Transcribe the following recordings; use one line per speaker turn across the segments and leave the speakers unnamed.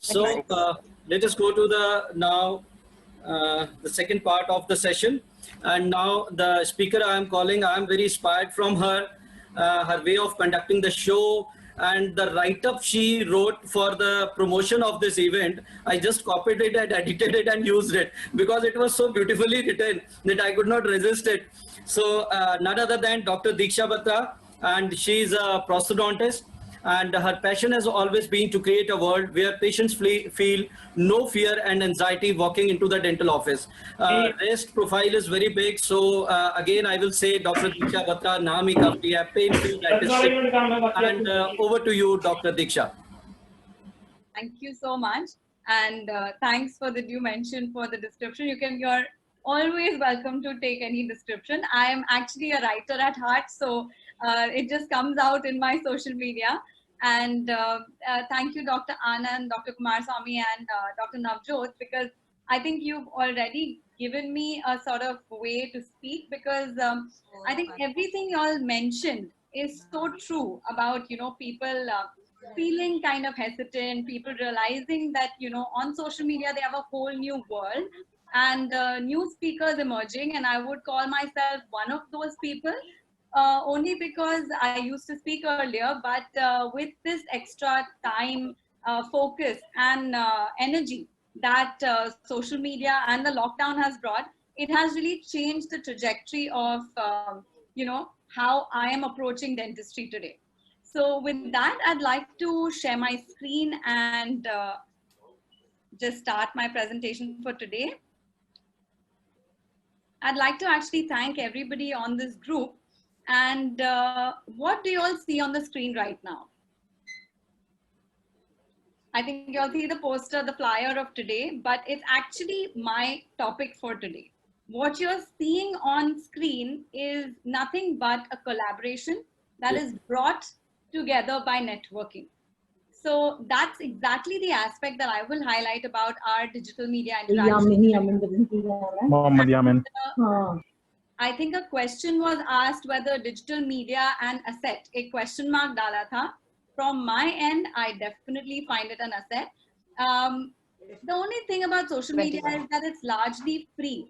So let us go to the second part of the session. And now the speaker I am calling, I am very inspired from her, her way of conducting the show and the write-up she wrote for the promotion of this event. I just copied it and edited it and used it because it was so beautifully written that I could not resist it. So none other than Dr. Diksha Batra, and she is a prosthodontist. And her passion has always been to create a world where patients feel no fear and anxiety walking into the dental office. Rest profile is very big. So again, I will say Dr. Diksha Batra, naam hi kafi hai, pain-free dentistry. And over to you, Dr. Diksha.
Thank you so much. And thanks for the due mention for the description. You're always welcome to take any description. I am actually a writer at heart, so it just comes out in my social media. And thank you, Dr. Anand, Dr. Kumaraswamy, and Dr. Navjot, because I think you've already given me a sort of way to speak, because I think everything you all mentioned is so true about, people feeling kind of hesitant, people realizing that, on social media, they have a whole new world and new speakers emerging. And I would call myself one of those people. Only because I used to speak earlier, but with this extra time, focus and energy that social media and the lockdown has brought, it has really changed the trajectory of, how I am approaching dentistry today. So with that, I'd like to share my screen and just start my presentation for today. I'd like to actually thank everybody on this group. And what do you all see on the screen right now? I think you all see the poster, the flyer of today, but it's actually my topic for today. What you're seeing on screen is nothing but a collaboration that is brought together by networking. So that's exactly the aspect that I will highlight about our digital media interaction. I think a question was asked whether digital media and asset, a question mark dala tha. From my end, I definitely find it an asset. The only thing about social media is that it's largely free,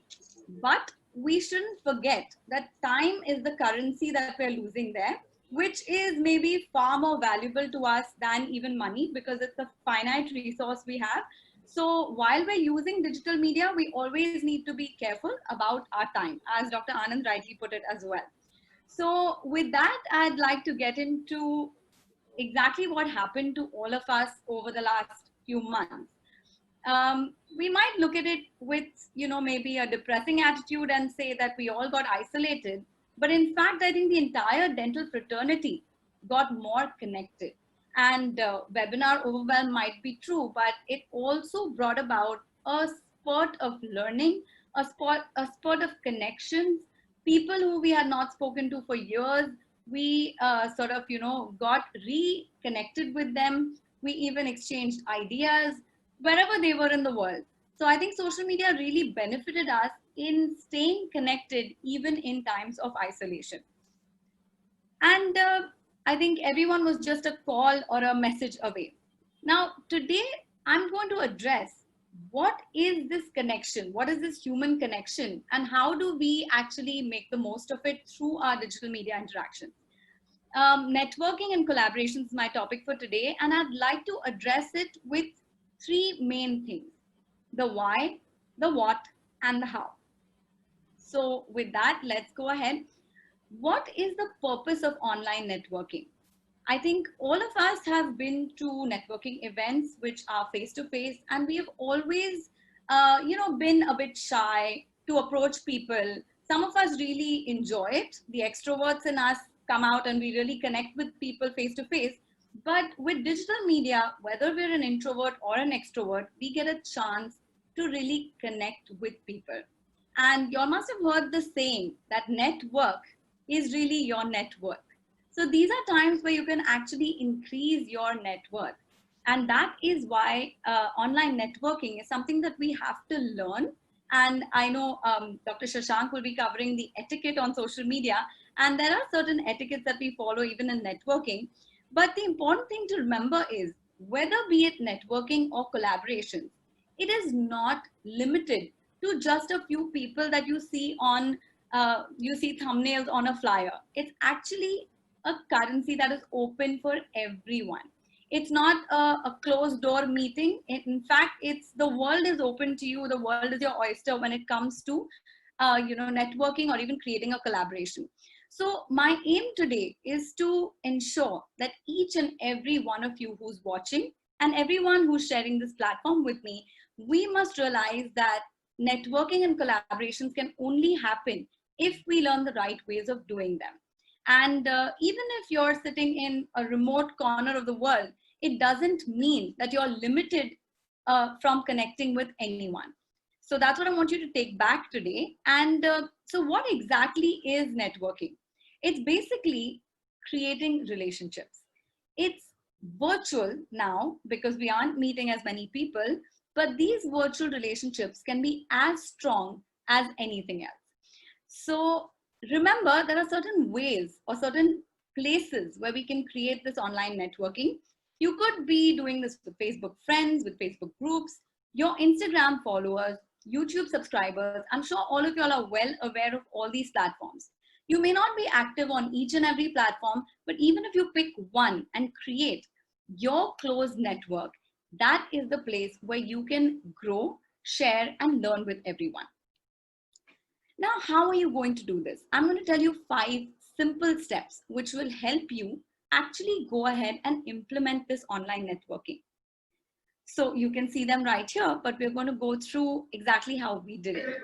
but we shouldn't forget that time is the currency that we're losing there, which is maybe far more valuable to us than even money, because it's a finite resource we have. So while we're using digital media, we always need to be careful about our time, as Dr. Anand rightly put it as well. So with that, I'd like to get into exactly what happened to all of us over the last few months. We might look at it with, maybe a depressing attitude and say that we all got isolated. But in fact, I think the entire dental fraternity got more connected. And webinar overwhelm might be true, but it also brought about a spurt of learning, a spurt of connections, people who we had not spoken to for years. We sort of, got reconnected with them. We even exchanged ideas wherever they were in the world. So I think social media really benefited us in staying connected, even in times of isolation. And I think everyone was just a call or a message away. Now, today, I'm going to address what is this connection? What is this human connection? And how do we actually make the most of it through our digital media interactions? Networking and collaboration is my topic for today. And I'd like to address it with three main things: the why, the what, and the how. So with that, let's go ahead. What is the purpose of online networking? I think all of us have been to networking events which are face-to-face, and we have always, been a bit shy to approach people. Some of us really enjoy it. The extroverts in us come out and we really connect with people face-to-face. But with digital media, whether we're an introvert or an extrovert, we get a chance to really connect with people. And you all must have heard the saying that network is really your net worth. So these are times where you can actually increase your net worth. And that is why online networking is something that we have to learn. And I know Dr. Shashank will be covering the etiquette on social media. And there are certain etiquettes that we follow even in networking. But the important thing to remember is whether be it networking or collaboration, it is not limited to just a few people that you see on, you see thumbnails on a flyer. It's actually a currency that is open for everyone. It's not a closed door meeting. In fact, it's the world is open to you. The world is your oyster when it comes to, networking or even creating a collaboration. So my aim today is to ensure that each and every one of you who's watching and everyone who's sharing this platform with me, we must realize that networking and collaborations can only happen if we learn the right ways of doing them. And even if you're sitting in a remote corner of the world, it doesn't mean that you're limited from connecting with anyone. So that's what I want you to take back today. And so what exactly is networking? It's basically creating relationships. It's virtual now because we aren't meeting as many people, but these virtual relationships can be as strong as anything else. So remember, there are certain ways or certain places where we can create this online networking. You could be doing this with Facebook friends, with Facebook groups, your Instagram followers, YouTube subscribers. I'm sure all of y'all are well aware of all these platforms. You may not be active on each and every platform, but even if you pick one and create your closed network, that is the place where you can grow, share, and learn with everyone. Now, how are you going to do this? I'm going to tell you 5 simple steps which will help you actually go ahead and implement this online networking. So you can see them right here, but we're going to go through exactly how we did it.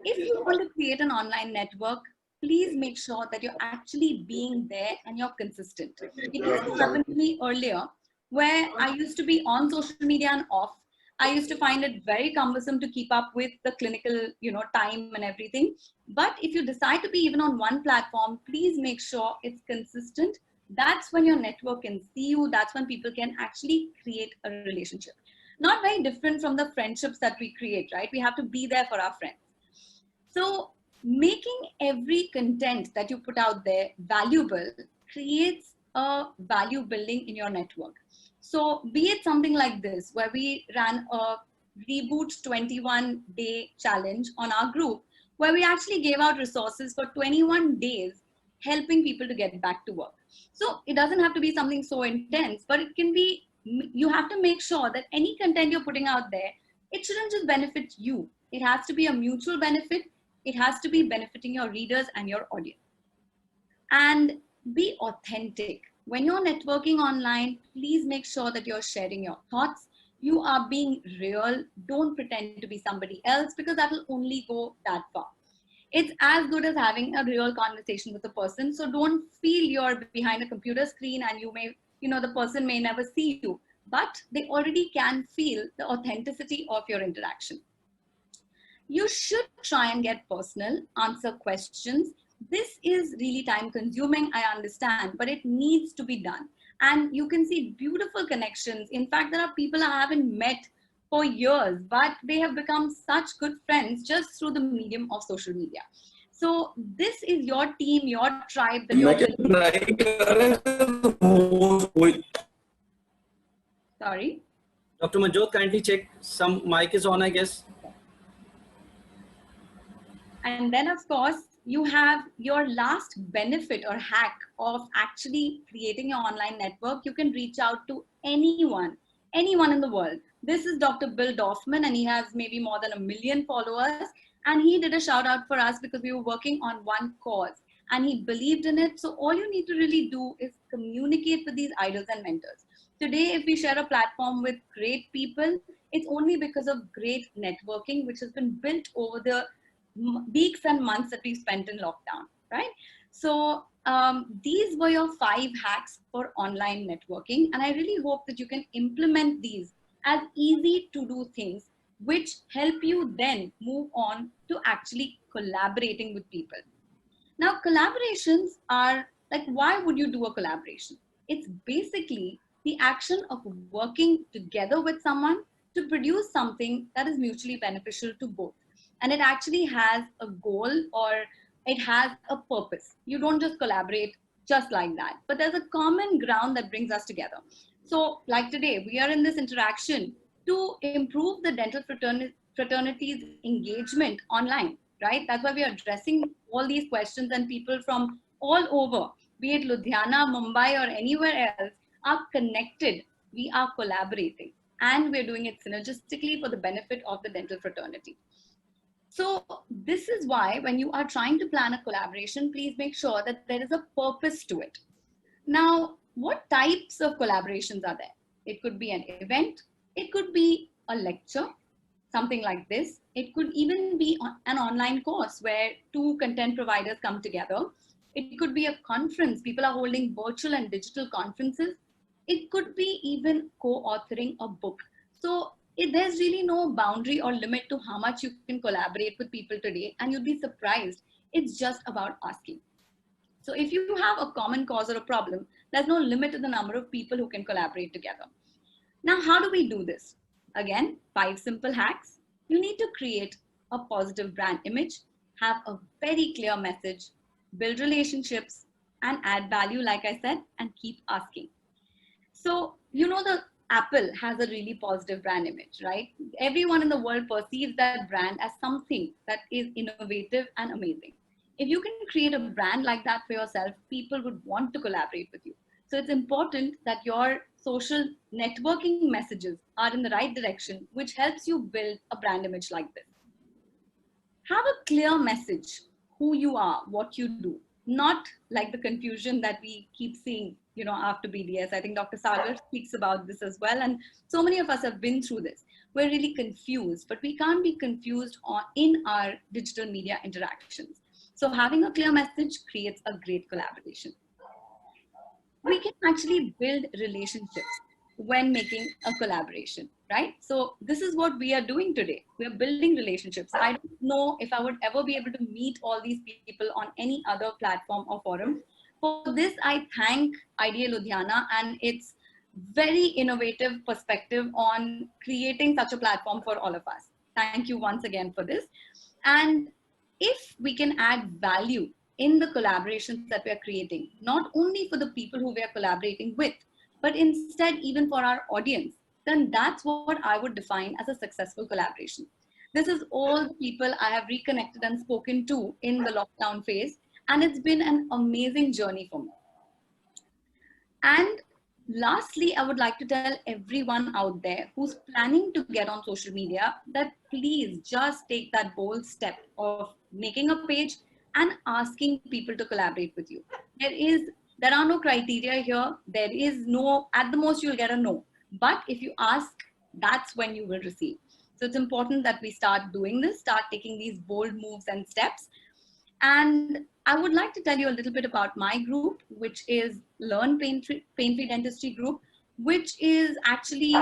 If you want to create an online network, please make sure that you're actually being there and you're consistent. It used to happen to me earlier where I used to be on social media and off. I used to find it very cumbersome to keep up with the clinical, time and everything. But if you decide to be even on one platform, please make sure it's consistent. That's when your network can see you. That's when people can actually create a relationship. Not very different from the friendships that we create, right? We have to be there for our friends. So making every content that you put out there valuable creates a value building in your network. So be it something like this, where we ran a reboot 21-day challenge on our group, where we actually gave out resources for 21 days, helping people to get back to work. So it doesn't have to be something so intense, but it can be, you have to make sure that any content you're putting out there, it shouldn't just benefit you. It has to be a mutual benefit. It has to be benefiting your readers and your audience. And be authentic. When you're networking online, please make sure that you're sharing your thoughts. You are being real. Don't pretend to be somebody else, because that will only go that far. It's as good as having a real conversation with a person. So don't feel you're behind a computer screen and you may, the person may never see you, but they already can feel the authenticity of your interaction. You should try and get personal, answer questions. This is really time consuming, I understand, but it needs to be done. And you can see beautiful connections. In fact, there are people I haven't met for years, but they have become such good friends just through the medium of social media. So this is your team, your tribe that you're building. Sorry?
Dr. Manjot, kindly check some mic is on, I guess.
And then, of course, you have your last benefit or hack of actually creating your online network. You can reach out to anyone in the world. This is Dr. Bill Dorfman, and he has maybe more than 1 million followers. And he did a shout out for us because we were working on one cause and he believed in it. So all you need to really do is communicate with these idols and mentors. Today, if we share a platform with great people, it's only because of great networking, which has been built over the weeks and months that we spent in lockdown, right? So these were your 5 hacks for online networking. And I really hope that you can implement these as easy to do things, which help you then move on to actually collaborating with people. Now, collaborations are like, why would you do a collaboration? It's basically the action of working together with someone to produce something that is mutually beneficial to both. And it actually has a goal, or it has a purpose. You don't just collaborate just like that, but there's a common ground that brings us together. So like today, we are in this interaction to improve the dental fraternity's engagement online, right? That's why we are addressing all these questions, and people from all over, be it Ludhiana, Mumbai, or anywhere else, are connected. We are collaborating, and we're doing it synergistically for the benefit of the dental fraternity. So this is why when you are trying to plan a collaboration, please make sure that there is a purpose to it. Now, what types of collaborations are there? It could be an event, it could be a lecture, something like this. It could even be an online course where two content providers come together. It could be a conference. People are holding virtual and digital conferences. It could be even co-authoring a book. So there's really no boundary or limit to how much you can collaborate with people today, and you'll be surprised. It's just about asking. So if you have a common cause or a problem, there's no limit to the number of people who can collaborate together. Now, how do we do this? Again, 5 simple hacks. You need to create a positive brand image, have a very clear message, build relationships, and add value, like I said, and keep asking. So, the Apple has a really positive brand image, right? Everyone in the world perceives that brand as something that is innovative and amazing. If you can create a brand like that for yourself, people would want to collaborate with you. So it's important that your social networking messages are in the right direction, which helps you build a brand image like this. Have a clear message, who you are, what you do, not like the confusion that we keep seeing, after BDS. I think Dr. Sagar speaks about this as well. And so many of us have been through this. We're really confused, but we can't be confused in our digital media interactions. So having a clear message creates a great collaboration. We can actually build relationships when making a collaboration, right? So this is what we are doing today. We are building relationships. I don't know if I would ever be able to meet all these people on any other platform or forum. For this, I thank IDA Ludhiana and its very innovative perspective on creating such a platform for all of us. Thank you once again for this. And if we can add value in the collaborations that we are creating, not only for the people who we are collaborating with, but instead even for our audience, then that's what I would define as a successful collaboration. This is all the people I have reconnected and spoken to in the lockdown phase, and it's been an amazing journey for me. And lastly, I would like to tell everyone out there who's planning to get on social media that please just take that bold step of making a page and asking people to collaborate with you. There are no criteria here. There is no, at the most you'll get a no. But if you ask, that's when you will receive. So it's important that we start doing this, start taking these bold moves and steps. And I would like to tell you a little bit about my group, which is Learn Painfree Dentistry Group, which is actually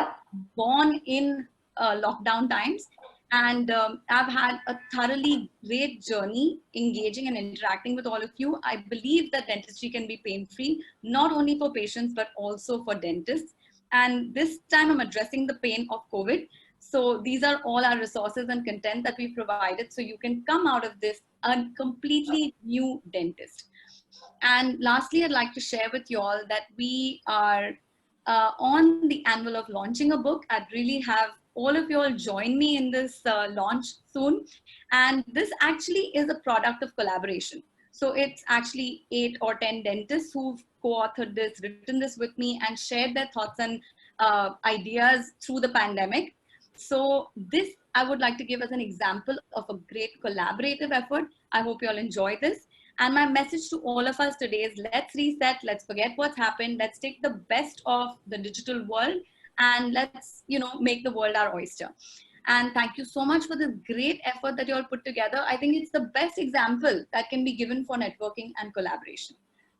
born in lockdown times. And I've had a thoroughly great journey engaging and interacting with all of you. I believe that dentistry can be pain-free, not only for patients, but also for dentists. And this time I'm addressing the pain of COVID. So these are all our resources and content that we provided. So you can come out of this a completely new dentist. And lastly, I'd like to share with you all that we are on the anvil of launching a book. I'd really have all of you all join me in this launch soon. And this actually is a product of collaboration. So it's actually 8 or 10 dentists who've co-authored this, written this with me, and shared their thoughts and ideas through the pandemic. So this I would like to give as an example of a great collaborative effort. I hope you all enjoy this. And my message to all of us today is let's reset, let's forget what's happened, let's take the best of the digital world, and let's, make the world our oyster. And thank you so much for this great effort that you all put together. I think it's the best example that can be given for networking and collaboration.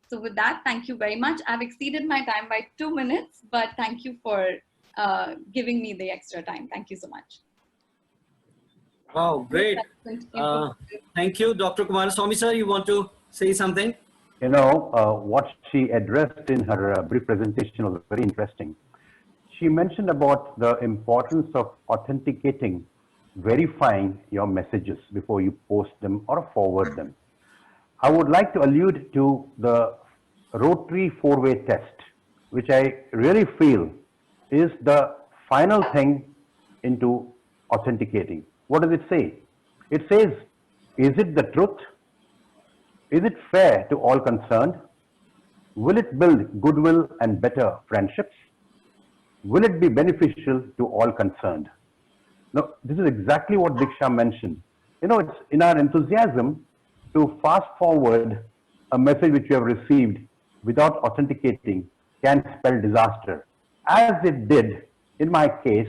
So with that, thank you very much. I've exceeded my time by 2 minutes, but thank you for giving me the extra time. Thank you so much.
Wow, great. Thank you, Dr. Kumaraswamy sir. You want to say something?
What she addressed in her brief presentation was very interesting. She mentioned about the importance of authenticating, verifying your messages before you post them or forward them. I would like to allude to the rotary 4-way test. which I really feel is the final thing into authenticating. What does it say? It says, is it the truth? Is it fair to all concerned? Will it build goodwill and better friendships? Will it be beneficial to all concerned? Now, this is exactly what Diksha mentioned. You know, it's in our enthusiasm to fast forward a message which you have received without authenticating can spell disaster, as it did in my case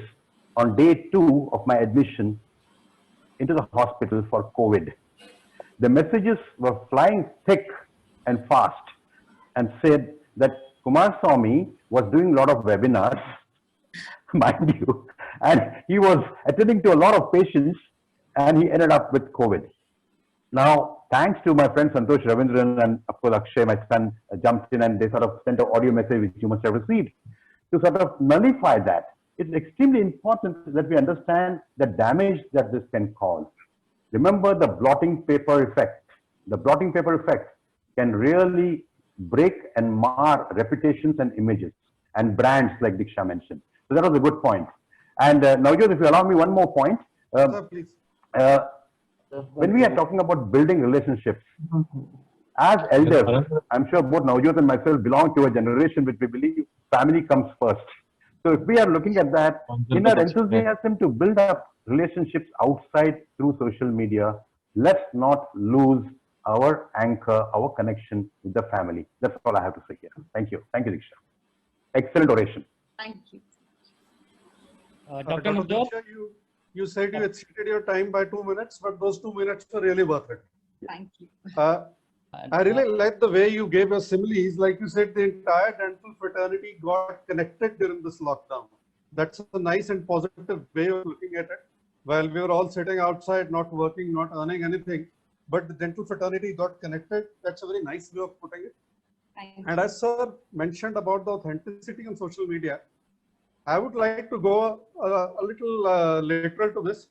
on day 2 of my admission into the hospital for COVID. The messages were flying thick and fast and said that Kumaraswamy was doing a lot of webinars, mind you, and he was attending to a lot of patients and he ended up with COVID. Now, thanks to my friend Santosh Ravindran and of course Akshay, my son, jumped in and they sort of sent an audio message which you must have received to sort of nullify that. It's extremely important that we understand the damage that this can cause. Remember the blotting paper effect. The blotting paper effect can really break and mar reputations and images and brands like Diksha mentioned. So that was a good point. And Navjot, if you allow me one more point.
Please.
When we are talking about building relationships, as elders, I'm sure both Navjot and myself belong to a generation which we believe family comes first. So if we are looking at that, in our enthusiasm to build up relationships outside through social media, let's not lose our anchor, our connection with the family. That's all I have to say here. Thank you. Thank you, Diksha. Excellent oration.
Thank you.
Dr. Diksha, you said you exceeded your time by 2 minutes, but those 2 minutes were really worth it.
Thank you.
I really like the way you gave your similes. Like you said, the entire dental fraternity got connected during this lockdown. That's a nice and positive way of looking at it. While we were all sitting outside, not working, not earning anything, but the dental fraternity got connected. That's a very nice way of putting it.
Thank you.
And as sir mentioned about the authenticity on social media, I would like to go a little literal to this.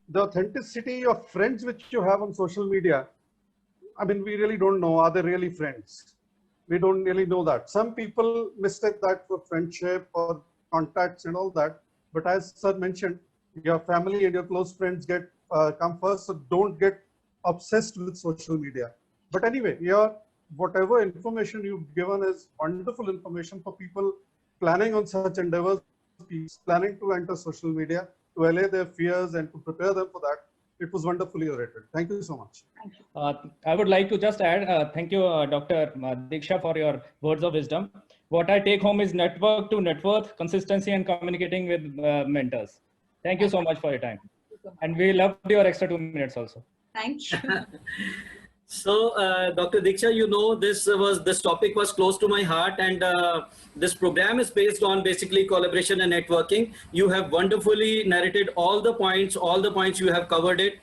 The authenticity of friends which you have on social media, I mean, we really don't know, are they really friends? We don't really know that. Some people mistake that for friendship or contacts and all that. But as sir mentioned, your family and your close friends get come first, so don't get obsessed with social media. But anyway, whatever information you've given is wonderful information for people planning on such endeavors, planning to enter social media, to allay their fears and to prepare them for that. It was wonderfully orated. Thank you so much.
Thank you.
I would like to just add, thank you, Dr. Diksha, for your words of wisdom. What I take home is network to net worth, consistency, and communicating with mentors. Thank you so much for your time. And we loved your extra 2 minutes also.
Thank you.
So, Dr. Diksha, you know, this topic was close to my heart, and this program is based on basically collaboration and networking. You have wonderfully narrated all the points you have covered it.